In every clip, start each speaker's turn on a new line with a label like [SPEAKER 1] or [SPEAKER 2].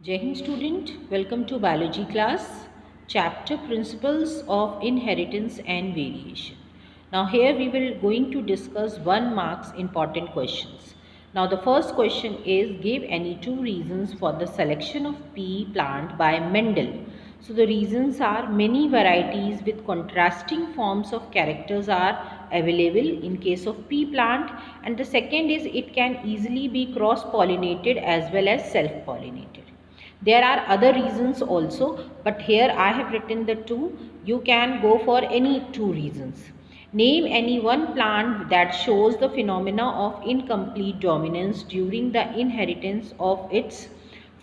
[SPEAKER 1] Jai Hind student, welcome to biology class, chapter Principles of Inheritance and Variation. Now here we will going to discuss 1 marks important questions. Now the first question is, give any 2 reasons for the selection of pea plant by Mendel. So the reasons are, many varieties with contrasting forms of characters are available in case of pea plant, and the second is, it can easily be cross pollinated as well as self pollinated. There are other reasons also, but here I have written the 2. You can go for any 2 reasons. Name any one plant that shows the phenomena of incomplete dominance during the inheritance of its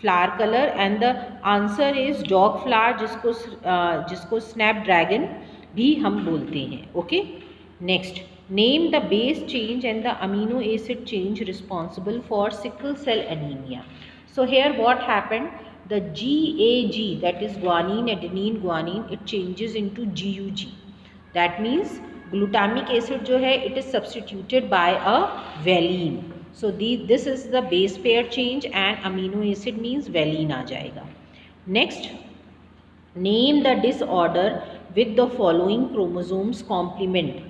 [SPEAKER 1] flower color, and the answer is dog flower, जिसको snapdragon भी हम बोलते हैं. Okay. Next, name the base change and the amino acid change responsible for sickle cell anemia. So here what happened, the GAG, that is guanine, adenine, guanine, it changes into GUG. That means glutamic acid जो है, it is substituted by a valine. So this is the base pair change and amino acid means valine आ जाएगा. Next, name the disorder with the following chromosomes complement.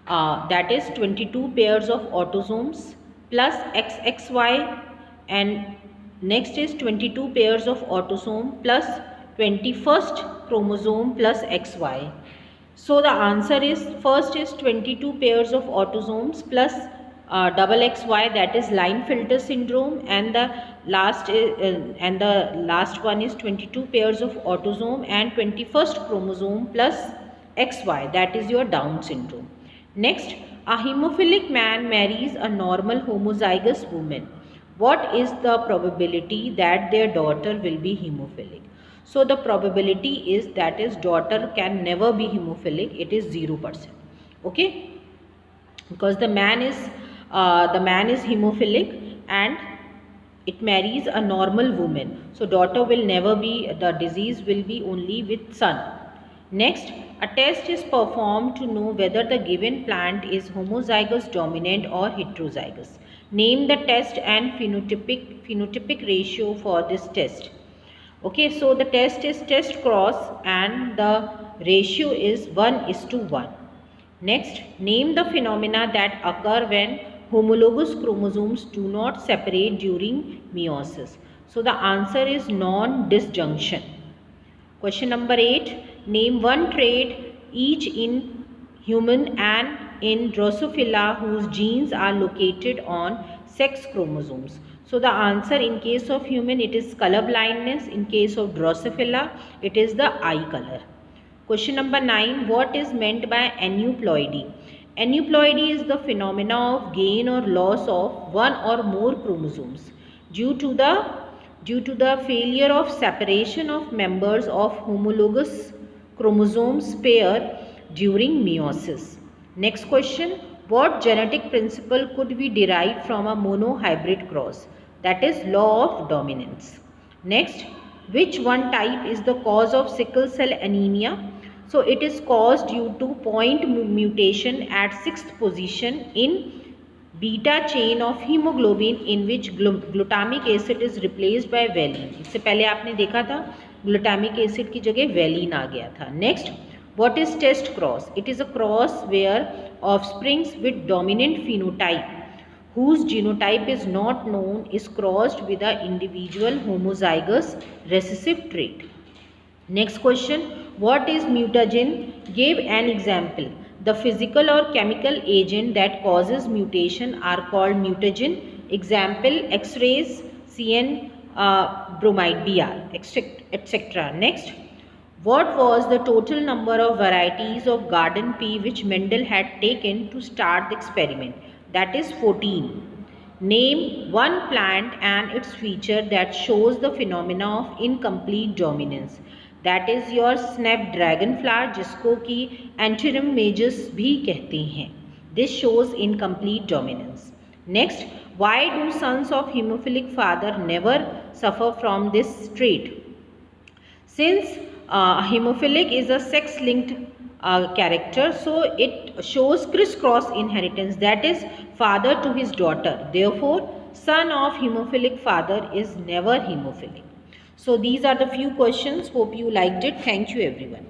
[SPEAKER 1] That is 22 pairs of autosomes plus XXY, and next is 22 pairs of autosome plus 21st chromosome plus XY. So the answer is, first is 22 pairs of autosomes plus double XY, that is Klinefelter syndrome, and the last one is 22 pairs of autosome and 21st chromosome plus XY, that is your Down syndrome. Next, a hemophilic man marries a normal homozygous woman. What is the probability that their daughter will be hemophilic? So the probability is, that is, daughter can never be hemophilic. It is 0%. Okay, because the man is hemophilic and it marries a normal woman. So daughter will never be, the disease will be only with son. Next, a test is performed to know whether the given plant is homozygous dominant or heterozygous. Name the test and phenotypic ratio for this test. Okay, so the test is test cross and the ratio is 1:1. Next, name the phenomena that occur when homologous chromosomes do not separate during meiosis. So the answer is non-disjunction. Question number 8. Name one trait each in human and in Drosophila whose genes are located on sex chromosomes. So the answer, in case of human it is color blindness, in case of Drosophila it is the eye color. Question number 9. What is meant by aneuploidy? Aneuploidy is the phenomena of gain or loss of one or more chromosomes due to the failure of separation of members of homologous chromosomes pair during meiosis. Next question. What genetic principle could be derived from a monohybrid cross? That is law of dominance. Next, which one type is the cause of sickle cell anemia? So it is caused due to point mutation at 6th position in beta chain of hemoglobin in which glutamic acid is replaced by valine. इससे पहले आपने देखा था glutamic acid की जगह valine आ गया था. Next, what is test cross? It is a cross where offsprings with dominant phenotype whose genotype is not known is crossed with an individual homozygous recessive trait. Next question, what is mutagen? Give an example. The physical or chemical agent that causes mutation are called mutagen. Example, X-rays, CN, bromide, Br, etc. Next, what was the total number of varieties of garden pea which Mendel had taken to start the experiment? That is 14. Name one plant and its feature that shows the phenomena of incomplete dominance. That is your snapdragon flower, जिसको कि Anthurium majus भी कहते हैं. This shows incomplete dominance. Next, why do sons of hemophilic father never suffer from this trait? Since hemophilic is a sex-linked character, so it shows crisscross inheritance, that is father to his daughter. Therefore, son of hemophilic father is never hemophilic. So these are the few questions. Hope you liked it. Thank you everyone.